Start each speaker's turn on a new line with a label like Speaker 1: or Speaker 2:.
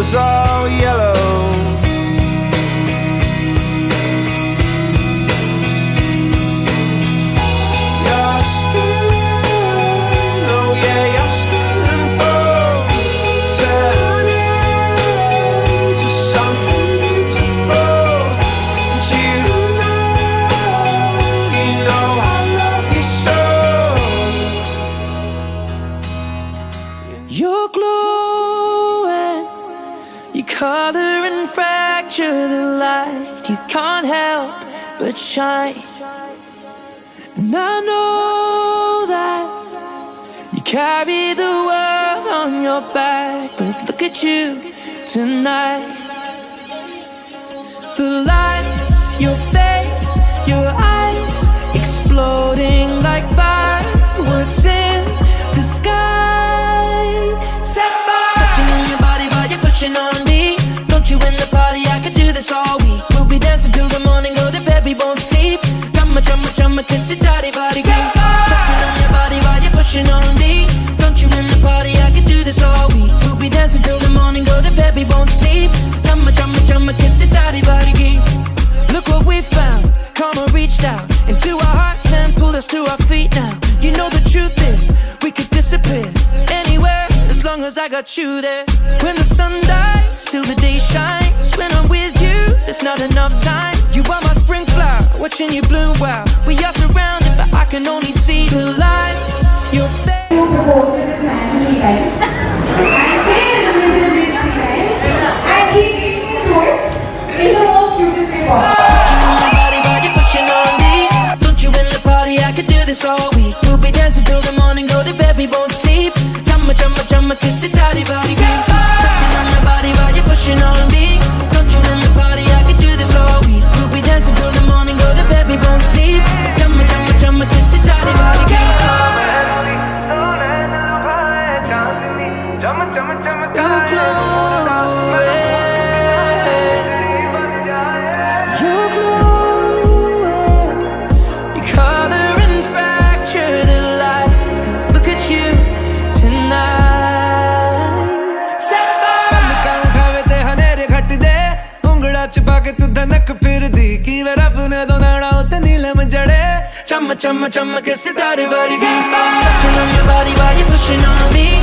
Speaker 1: was all yellow. Your skin, oh yeah, your skin and bones turn into something beautiful. And you know I love you so. You're glowing, you color and fracture the light. You can't help but shine. And I know that you carry the world on your back, but look at you tonight. The lights, your face, your eyes, exploding like fireworks in the sky. Sapphire, touching on your body while you're pushing on me. Don't you in the party, I could do this all week. We'll be dancing till the morning, go to bed, we won't sleep. Chumma, kiss it, daddy, body, girl. Touching on your body while you're pushing on me. Don't you in the party, I could do this all week. We'll be dancing till the morning, go to bed, we won't sleep. Chumma, kiss it, daddy, body, girl. Look what we found, karma reached out into our hearts and pulled us to our feet now. You know the truth is, we could disappear anywhere as long as I got you there. When the sun dies, till the day shines. When I'm with you, there's not enough time. You are my spring flower, watching you bloom wild. We are surrounded, but I can only see the lights. Your face.
Speaker 2: You proposed to this man 3 times, and failed miserably 3 times, and he beats you to it in the most cutest way possible.
Speaker 1: Touching on my body while you're pushing on me. Don't you in the party, I could do this all week. We'll be dancing till the morning, go to bed, we won't sleep. Chumma, kiss it, daddy, body, girl. Touching on my body while you're pushing on me. Don't you in the party, I could do this all week. We'll be dancing till the morning, go to bed, we won't sleep. Chumma, kiss it, daddy, body, girl. You're glowing, you're glowing. You color and fracture the light. Look at you tonight. Sapphire, uठावे ते हनेरे घट दे उंगड़ा चिपा के तू धनक फिर दी की वे रब ने दो नाड़ा उते नीलम जड़े. Chumma, kiss it, daddy, body, girl. Touching on your body while you're pushing on me.